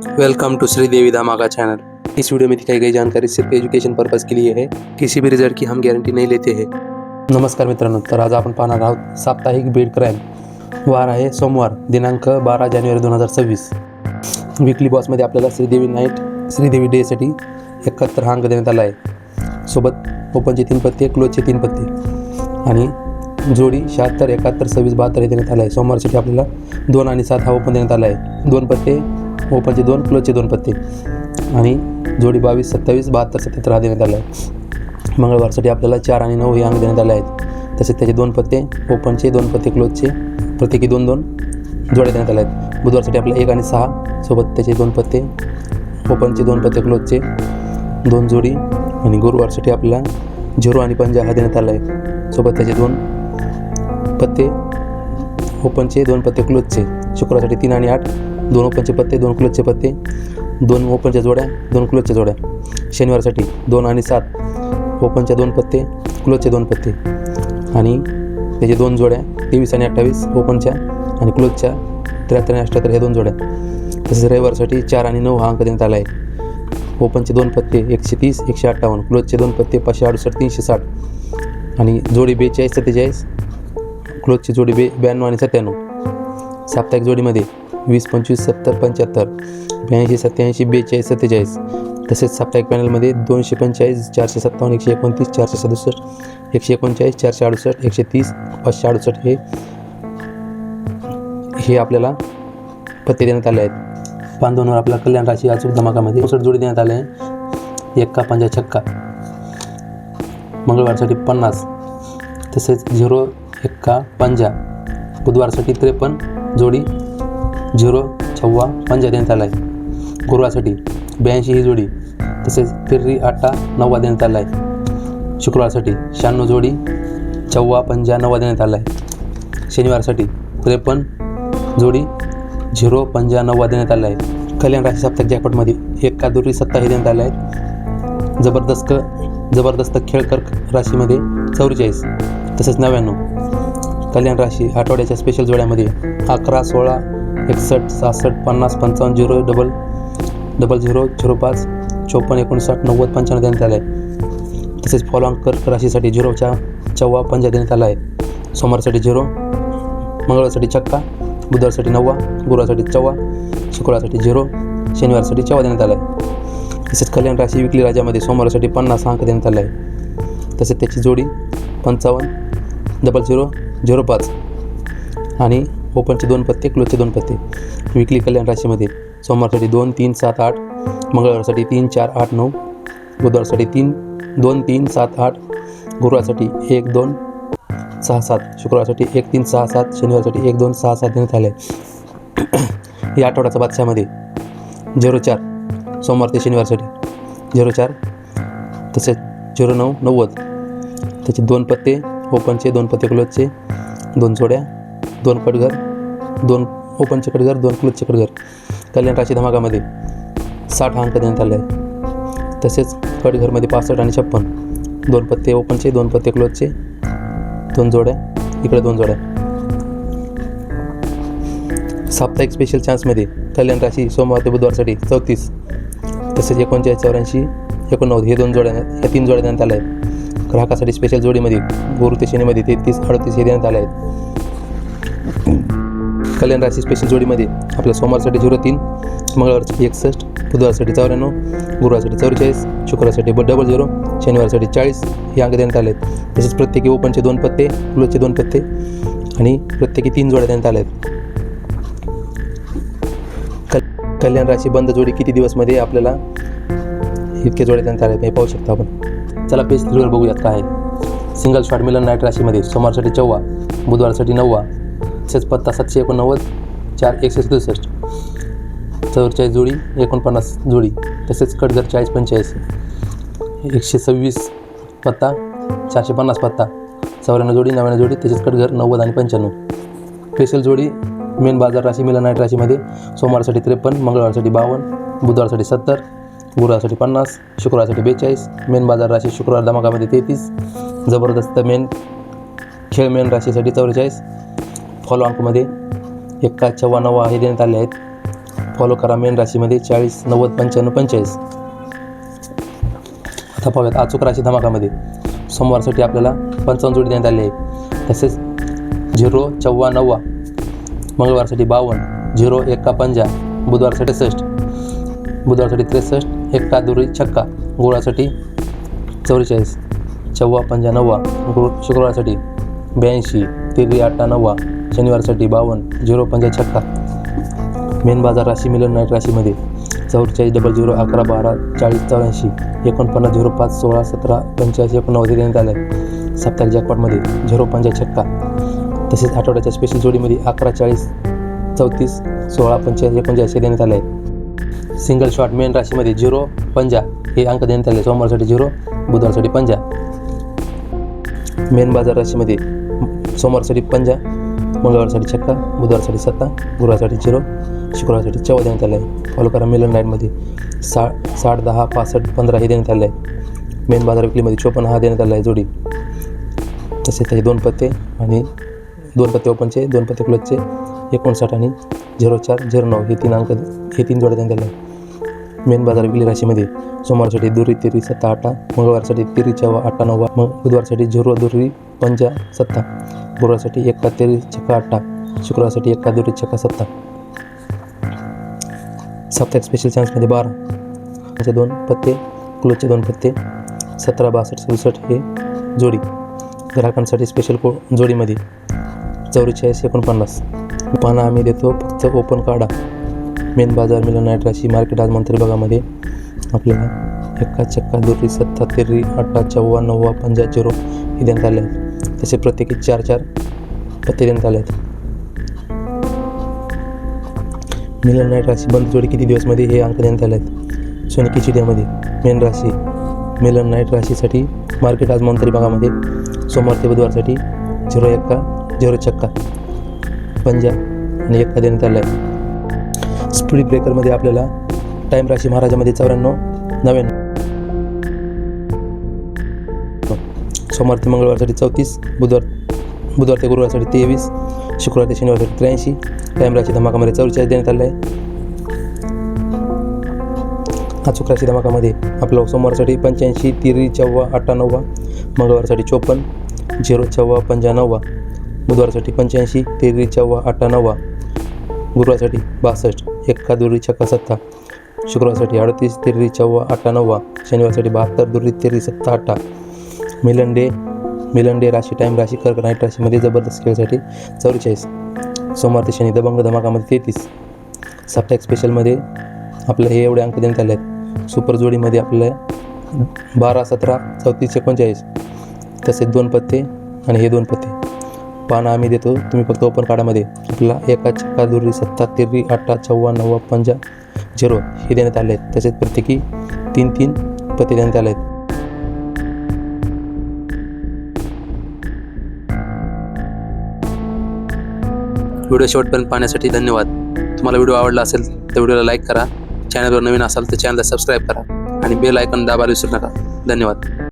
Welcome to Sridevi धमाका channel. इस video में दिखाई गई जानकारी सिर्फ एजुकेशन पर्पज़ के लिए है, किसी भी रिजल्ट की हम गारंटी नहीं लेते हैं। नमस्कार मित्रांनो, तर आज आपण पाहणार आहोत साप्ताहिक बीड क्राईम। वार आहे सोमवार, दिनांक 12 जानेवारी 2026। वीकली बॉसमध्ये आपल्याला श्रीदेवी डेसाठी 71 हा अंक देण्यात आला आहे। सोबत ओपनचे 3 पत्ते, क्लोजचे 3 पत्ते आणि जोडी 76, 71, 26, 72 हे देण्यात आला आहे। सोमवारसाठी आपल्याला 2 आणि 7 हा ओपन देण्यात आला आहे। 2 पत्ते, ओपनचे 2, क्लोजचे 2 पत्ते आणि जोडी 22, 27, 72, 77 हा देण्यात आला आहे। मंगळवारसाठी आपल्याला 4 आणि 9 हे अंक देण्यात आले आहेत। तसेच त्याचे 2 पत्ते, ओपनचे 2 पत्ते, क्लोजचे प्रत्येकी 2-2 जोड्या देण्यात आल्या आहेत। बुधवारसाठी आपल्याला 1 आणि 6 सोबत त्याचे 2 पत्ते, ओपनचे 2 पत्ते, क्लोजचे 2 जोडी आणि गुरुवारसाठी आपल्याला 0 आणि 5 हा देण्यात आला आहे। सोबत त्याचे 2 पत्ते, ओपनचे 2 पत्ते, क्लोजचे। शुक्रवारसाठी 3 आणि 8, 2 ओपनचे पत्ते, 2 क्लोजचे पत्ते, 2 ओपनच्या जोड्या, 2 क्लोजच्या जोड्या। शनिवारसाठी 2 आणि 7, ओपनच्या 2 पत्ते, क्लोजचे 2 पत्ते आणि त्याचे 2 जोड्या 23 आणि 28, ओपनच्या आणि क्लोजच्या 73 आणि 78 हे 2 जोड्या। तसेच रविवारसाठी 4 आणि 9 हा अंक देण्यात आला आहे। ओपनचे 2 पत्ते 130, 158, क्लोजचे 2 पत्ते 568, 360 आणि जोडी 42, 47, क्लोजची जोडी 92 आणि 97। साप्ताहिक जोडीमध्ये 20, 25, 70, 75, 82, 87, 42, 47। तसेच साप्ताहिक पॅनलमध्ये 245, 457, 129, 467, 139, 468, 130, 568 हे आपल्याला पत्ते देण्यात आले आहेत। बांधवांवर आपला कल्याण राशी अचूक धमाकामध्ये 64 जोडी देण्यात आले आहे। 1 का 5 छक्का। मंगळवारसाठी 50, तसेच 0, 1 का 5। बुधवारसाठी 53 जोडी 0, 6, 5 देण्यात आला आहे। गुरुवारसाठी 82 ही जोडी, तसेच तिर्री 8, 9 देण्यात आला आहे। शुक्रवारसाठी 96 जोडी 6, 5, 9 देण्यात आला आहे। शनिवारसाठी 53 जोडी 0, 5, 9 देण्यात आला आहे। कल्याण राशी साप्ताहिक जॅकपॉटमध्ये 1 का दुर्री 7 हे देण्यात आले आहेत। जबरदस्त खेळकर राशीमध्ये 44, तसेच 99। कल्याण राशी आठवड्याच्या स्पेशल जोड्यामध्ये 11, 16, 61, 66, 50, 55, 0, 00, 05, 54, 59, 90, 95 देण्यात आले आहे। तसेच फॉलोअंग कर्क राशीसाठी 0, 4, 5 देण्यात आला आहे। सोमवारसाठी 0, मंगळवारसाठी छक्का, बुधवारसाठी 9, गुरुवारसाठी 4, शुक्रवारसाठी 0, शनिवारसाठी 4 देण्यात आला आहे। तसेच कल्याण राशी विकली राजामध्ये सोमवारसाठी 50 अंक देण्यात आला आहे। तसेच त्याची जोडी 55, 00, 05 आणि ओपनचे 2 पत्ते, क्लोजचे 2 पत्ते। विकली कल्याण राशीमध्ये सोमवारसाठी 2, 3, 7, 8, मंगळवारसाठी 3, 4, 8, 9, बुधवारसाठी 2, 3, 7, 8, गुरुवारसाठी 1, 2, 6, 7, शुक्रवारसाठी 1, 3, 6, 7, शनिवारसाठी 1, 2, 6, 7 देण्यात आले आहे। या आठवड्याचा बादशामध्ये 04, सोमवार ते शनिवारसाठी 04, तसेच 09, 90 त्याचे 2 पत्ते, ओपनचे 2 पत्ते, क्लोजचे 2 जोड्या, 2 कटघर, 2 ओपनचे कटघर, 2 क्लोजचे कटघर। कल्याण राशी धमाकामध्ये 60 अंक देण्यात आले आहे। तसेच कटघरमध्ये 65 आणि 56, 2 पत्ते ओपनचे, 2 पत्ते क्लोजचे, 2 जोड्या, इकडे 2 जोड्या। साप्ताहिक स्पेशल चान्समध्ये कल्याण राशी सोमवार ते बुधवारसाठी 34, तसेच 39, 84, 89 हे 2 जोड्या, या 3 जोड्या देण्यात आल्या आहेत। ग्राहकासाठी स्पेशल जोडीमध्ये गुरु ते शनीमध्ये 33, 38 हे देण्यात आले आहेत। कल्याण राशी स्पेशल जोडीमध्ये आपल्या सोमवारसाठी 03, मंगळवारसाठी 61, बुधवारसाठी 94, गुरुवारसाठी 44, शुक्रवारसाठी 00, शनिवारसाठी 40 हे अंक देण्यात आले आहेत। तसेच प्रत्येकी ओपनचे 2 पत्ते, क्लोजचे 2 पत्ते आणि प्रत्येकी 3 जोड्या देण्यात आल्या आहेत। कल्याण राशी बंद जोडी किती दिवसमध्ये आपल्याला इतके जोड्या देण्यात आले हे पाहू शकता आपण। चला पेज 3 वर बघूयात काय आहे। सिंगल शॉट मिलन नाईट राशीमध्ये सोमवारसाठी 14, बुधवारसाठी 9, तसेच पत्ता 789, 4, 167, 44 जोडी, 49 जोडी, तसेच कटघर 40, 45, 126 पत्ता, 450 पत्ता, 94 जोडी, 99 जोडी, तसेच कटघर 90 आणि 95। स्पेशल जोडी मेन बाजार राशी मिलन नाईट राशीमध्ये सोमवारसाठी 53, मंगळवारसाठी 52, बुधवारसाठी 70, गुरुवारसाठी 50, शुक्रवारसाठी 42। मेन बाजार राशी शुक्रवार धमाकामध्ये 33, जबरदस्त मेन राशीसाठी 44। फॉलो अंकमध्ये 1 का 94 हे देण्यात आले आहेत। फॉलो करा मेन राशीमध्ये 40, 90, 95, 45. आता पाहूयात अचूक राशी धमाकामध्ये सोमवारसाठी आपल्याला 55 जोडी देण्यात आली आहे. तसेच 0, 14, 9 मंगळवारसाठी 52, 0, 1, 50 बुधवारसाठी 63, बुधवारसाठी 63, 1 दुरी छक्का गुरुवारसाठी 44, 14, 50, 9 शुक्रवारसाठी 82, 3, 8, 9 शनिवारसाठी 52, 0, 50 छक्का. मेन बाजार राशी मिलन नाईट राशीमध्ये 44, 00, 11, 12, 40, 84, 49, 05, 16, 17, 85, 89 देण्यात आलं आहे. साप्ताहिक जॅकपॉटमध्ये 0, 50 छक्का. तसेच आठवड्याच्या स्पेशल जोडीमध्ये 11, 40, 34, 16, 45, 89 देण्यात आले आहे. सिंगल शॉट मेन राशीमध्ये 0, 50 हे अंक देण्यात आले. सोमवारसाठी 0, बुधवारसाठी 50. मेन बाजार राशीमध्ये सोमवारसाठी 50, मंगळवारसाठी छक्का, बुधवारसाठी 7, गुरुवारसाठी 0, शुक्रवारसाठी 14 देण्यात आले आहे. फॉलो करा मिलन नाईटमध्ये 60, 10, 65, 15 हे देण्यात आले आहे. मेन बाजार विकलीमध्ये 54 हा देण्यात आला आहे जोडी. तसेच हे 2 पत्ते आणि 2 पत्ते ओपनचे, 2 पत्ते क्लोजचे 59 आणि 04, 09 हे 3 अंक हे 3 जोड्या देण्यात आले आहे. मेन बाजार विकली राशीमध्ये सोमवारसाठी दुरी, तिरी, 7, 8 मंगळवारसाठी तिरी, 14, 8, 9 मग बुधवारसाठी 0, दुरी, 5, 7 गुरुवारसाठी 1, तिरी, छक्का 8 शुक्रवारसाठी 1, दुरी, छक्का 7. साप्ताहिक स्पेशल चान्समध्ये 12 2 पत्ते क्लोजचे 2 पत्ते 17, 62, 67 हे जोडी. ग्राहकांसाठी स्पेशल जोडीमध्ये 44, 49 पाना आम्ही देतो फक्त ओपन काढा. मेन बाजार मिलन नाईट राशी मार्केट आज मंत्री भागामध्ये आपल्याला 1, छक्का, दुरी, 7, तिरी, 8, 14, 9, 50, 0 हे देण्यात आले आहेत. तसे प्रत्येकी 4 पत्ते देण्यात आले आहेत. मिलन नाईट राशी बंद जोडी किती दिवसमध्ये हे अंक देण्यात आले आहेत. सोनिकी चिडियामध्ये मेन राशी मिलन नाईट राशीसाठी मार्केट आज मंत्री भागामध्ये सोमवार ते बुधवारसाठी 0, 1, 0 छक्का 50 आणि 1 देण्यात आला आहे. स्पीड ब्रेकरमध्ये आपल्याला टाईम राशी महाराजामध्ये 94, 99 सोमवार ते मंगळवारसाठी 34, बुधवार ते गुरुवारसाठी 23, शुक्रवार ते शनिवारसाठी 83. टाईम राशी धमाकामध्ये 44 देण्यात आलं आहे. अचूक राशी धमाकामध्ये आपलं सोमवारसाठी 85, तिरी, 14, 8, 9 मंगळवारसाठी 54, 0, 14, 50, 9 बुधवारसाठी 85, तिरी, 14, 8, 9 गुरुवारसाठी 62, 1 दुरी, छक्का 7 शुक्रवारसाठी 38, तिरी, 14, 8, 9 शनिवारसाठी 72, दुरी, तिरी, 7, 8. मिलन डे राशी टाईम राशी कर्क नाईट राशीमध्ये जबरदस्त खेळसाठी 44, सोमवार ते शनी दबंग धमाकामध्ये 33. साप्ताहिक स्पेशलमध्ये आपल्याला हे एवढे अंक देण्यात आले आहेत. सुपर जोडीमध्ये आपल्याला 12, 17, 34, 39 तसेच 2 पत्ते आणि हे 2 पत्ते पानं आम्ही देतो तुम्ही फक्त ओपन कार्डामध्ये आपल्याला 1, छक्का, दुरी, 7, तिरी, 8, 14, 9, 50, 0 हे देण्यात आले आहेत. तसेच प्रत्येकी 3 पत्ते देण्यात आले आहेत. व्हिडिओ शेवटपर्यंत पाहण्यासाठी धन्यवाद. तुम्हाला व्हिडिओ आवडला असेल तर व्हिडिओला लाईक करा. चॅनलवर नवीन असाल तर चॅनलला सबस्क्राईब करा आणि बेल आयकॉन दाबायला विसरू नका. धन्यवाद.